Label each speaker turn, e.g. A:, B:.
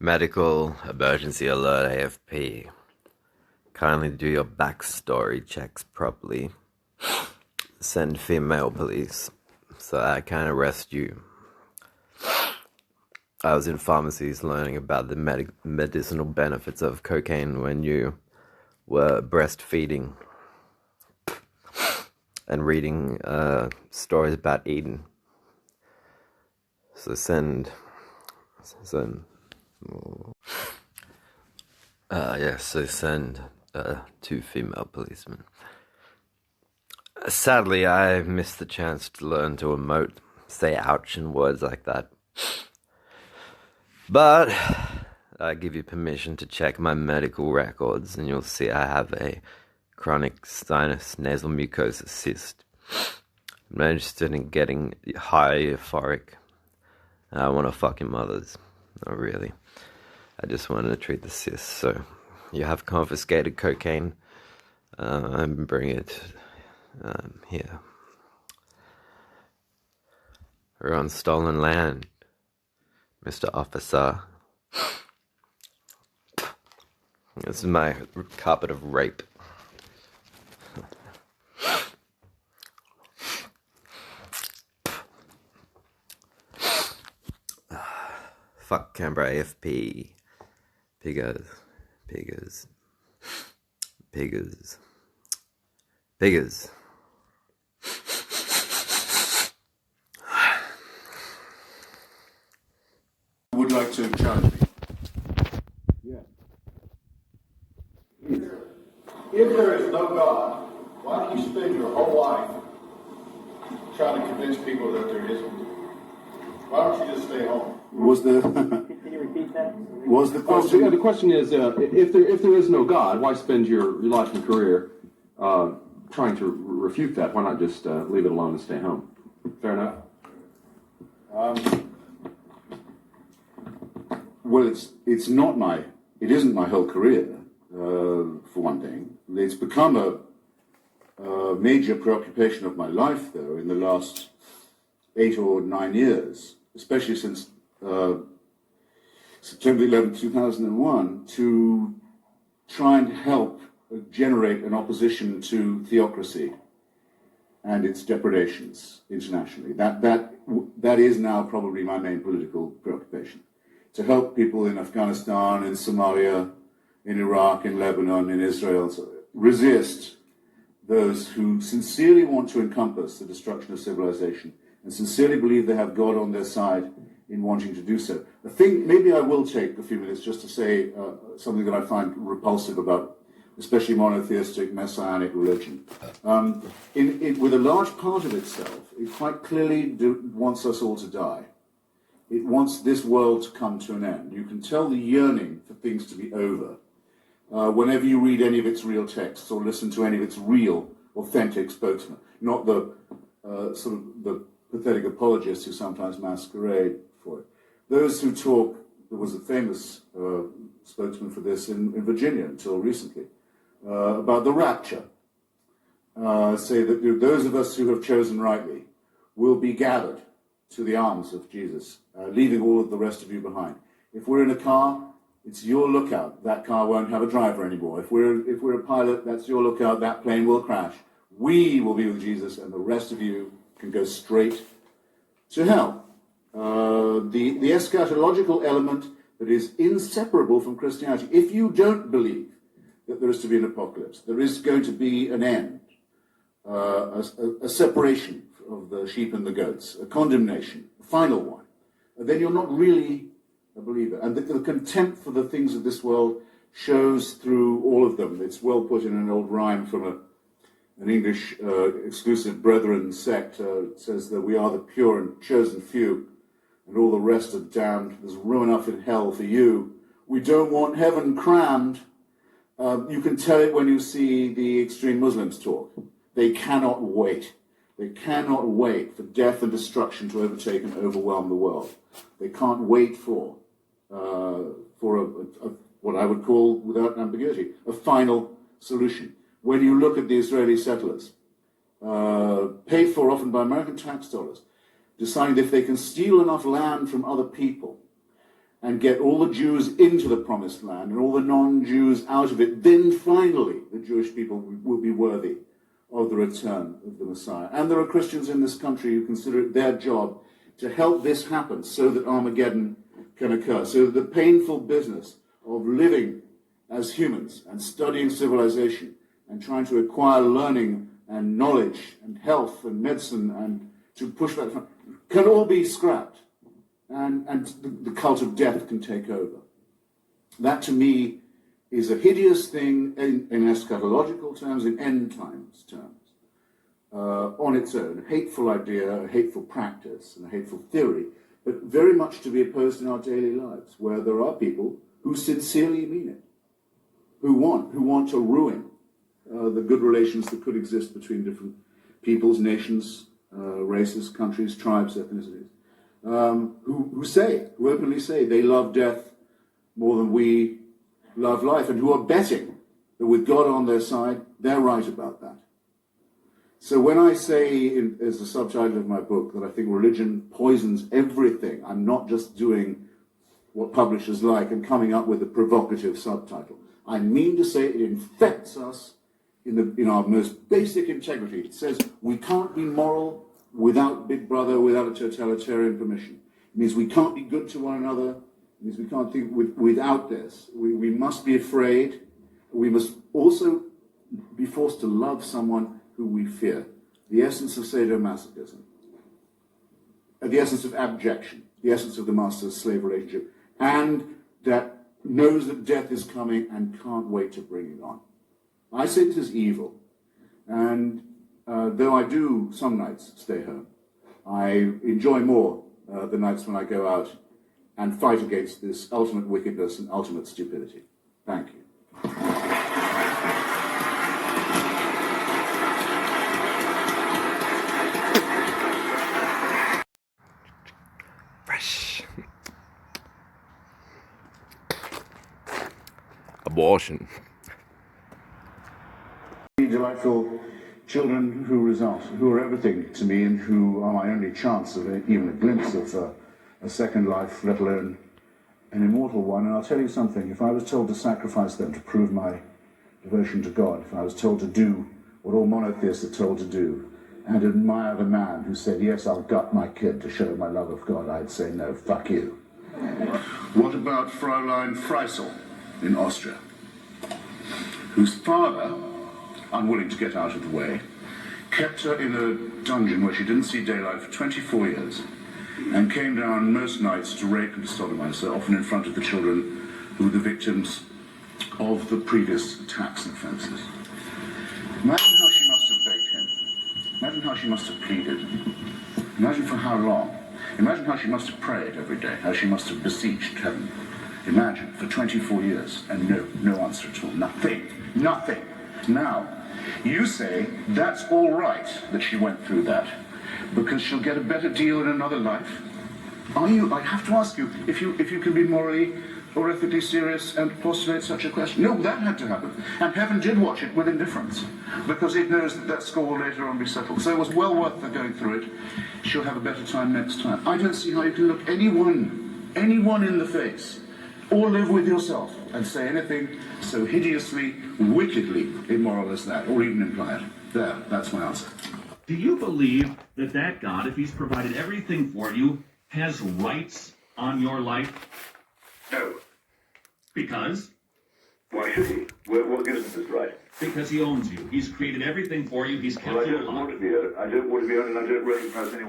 A: Medical emergency alert AFP. Kindly do your backstory checks properly. Send female police so I can arrest you. I was in pharmacies learning about the medicinal benefits of cocaine when you were breastfeeding and reading stories about Eden. So send two female policemen. Sadly, I missed the chance to learn to emote, say ouch and words like that. But I give you permission to check my medical records and you'll see I have a chronic sinus nasal mucosa cyst. I'm not interested in getting high euphoric. I want to fuck your mothers. Not really. I just wanted to treat the cyst. So you have confiscated cocaine and bring it here. We're on stolen land, Mr. Officer. This is my carpet of rape. Fuck Canberra A.F.P. Piggers.
B: Would like to challenge me. Yeah. If there is no God, why don't you spend your whole life trying to convince people that there isn't? Why don't you just stay home?
C: Can you repeat that?
B: Was the question?
C: The question is, if there is no God, why spend your life and career trying to refute that? Why not just leave it alone and stay home? Fair enough.
B: Well, it isn't my whole career, for one thing. It's become a major preoccupation of my life, though, in the last 8 or 9 years, especially since September 11, 2001, to try and help generate an opposition to theocracy and its depredations internationally. That is now probably my main political preoccupation. To help people in Afghanistan, in Somalia, in Iraq, in Lebanon, in Israel, resist those who sincerely want to encompass the destruction of civilization and sincerely believe they have God on their side in wanting to do so. I think maybe I will take a few minutes just to say something that I find repulsive about especially monotheistic messianic religion. With a large part of itself, it quite clearly wants us all to die. It wants this world to come to an end. You can tell the yearning for things to be over whenever you read any of its real texts or listen to any of its real, authentic spokesmen, not the sort of the pathetic apologists who sometimes masquerade for it. Those who talk, there was a famous spokesman for this in Virginia until recently, about the rapture, say that those of us who have chosen rightly will be gathered to the arms of Jesus, leaving all of the rest of you behind. If we're in a car, it's your lookout. That car won't have a driver anymore. If we're a pilot, that's your lookout. That plane will crash. We will be with Jesus, and the rest of you can go straight to hell. The eschatological element that is inseparable from Christianity. If you don't believe that there is to be an apocalypse, there is going to be an end, a separation of the sheep and the goats, a condemnation, a final one, then you're not really a believer. And the contempt for the things of this world shows through all of them. It's well put in an old rhyme from an English exclusive brethren sect. It says that we are the pure and chosen few, and all the rest are damned. There's room enough in hell for you. We don't want heaven crammed. You can tell it when you see the extreme Muslims talk. They cannot wait. They cannot wait for death and destruction to overtake and overwhelm the world. They can't wait for what I would call, without ambiguity, a final solution. When you look at the Israeli settlers, paid for often by American tax dollars, deciding if they can steal enough land from other people and get all the Jews into the promised land and all the non-Jews out of it, then finally the Jewish people will be worthy of the return of the Messiah. And there are Christians in this country who consider it their job to help this happen so that Armageddon can occur, so that the painful business of living as humans and studying civilization and trying to acquire learning and knowledge and health and medicine and to push back can all be scrapped, and the cult of death can take over. That, to me, is a hideous thing in eschatological terms, in end times terms, on its own. A hateful idea, a hateful practice, and a hateful theory, but very much to be opposed in our daily lives, where there are people who sincerely mean it, who want to ruin the good relations that could exist between different peoples, nations, races, countries, tribes, ethnicities, who openly say they love death more than we love life, and who are betting that with God on their side, they're right about that. So when I say, as the subtitle of my book, that I think religion poisons everything, I'm not just doing what publishers like and coming up with a provocative subtitle. I mean to say it infects us in our most basic integrity. It says we can't be moral without Big Brother, without a totalitarian permission. It means we can't be good to one another. It means we can't think without this. We must be afraid. We must also be forced to love someone who we fear. The essence of sadomasochism. The essence of abjection. The essence of the master-slave relationship. And that knows that death is coming and can't wait to bring it on. I say this is evil. And though I do some nights stay home, I enjoy more the nights when I go out and fight against this ultimate wickedness and ultimate stupidity. Thank you.
A: Fresh. Abortion.
B: Delightful children who are everything to me and who are my only chance of even a glimpse of a second life, let alone an immortal one. And I'll tell you something, if I was told to sacrifice them to prove my devotion to God, if I was told to do what all monotheists are told to do, and admire the man who said, yes, I'll gut my kid to show my love of God, I'd say, no, fuck you. What about Fräulein Freisel in Austria, whose father, unwilling to get out of the way, kept her in a dungeon where she didn't see daylight for 24 years, and came down most nights to rape and sodomize her, often in front of the children who were the victims of the previous attacks and offences. Imagine how she must have begged him. Imagine how she must have pleaded. Imagine for how long. Imagine how she must have prayed every day, how she must have beseeched heaven. Imagine, for 24 years, and no answer at all. Nothing. Now, you say that's all right that she went through that, because she'll get a better deal in another life. Are you, I have to ask you, if you can be morally or ethically serious and postulate such a question? No, that had to happen. And heaven did watch it with indifference, because it knows that score will later on be settled. So it was well worth her going through it. She'll have a better time next time. I don't see how you can look anyone in the face, or live with yourself and say anything so hideously, wickedly immoral as that, or even imply it. There, that's my answer.
D: Do you believe that God, if he's provided everything for you, has rights on your life?
E: No.
D: Because?
E: Why should he? What gives him this right?
D: Because he owns you. He's created everything for you. He's kept you alive.
E: I don't want to be owned, and I don't recognize anyone.